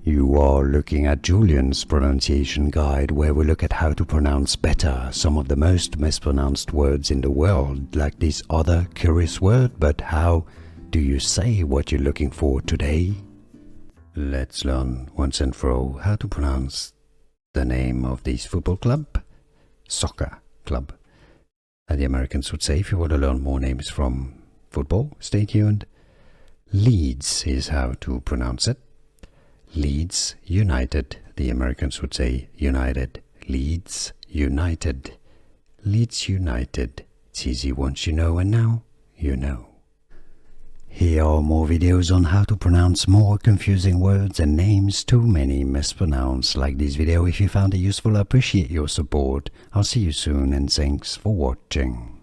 You are looking at Julian's pronunciation guide, where we look at how to pronounce better some of the most mispronounced words in the world, like this other curious word. But how do you say what you're looking for today? Let's learn once and for all how to pronounce the name of this football club, soccer club. As the Americans would say, if you want to learn more names from football, stay tuned. Leeds is how to pronounce it. Leeds United. The Americans would say United. Leeds United. Leeds United. It's easy once you know, and now you know. Here are more videos on how to pronounce more confusing words and names too many mispronounced. Like this video if you found it useful. I appreciate your support. I'll see you soon, and thanks for watching.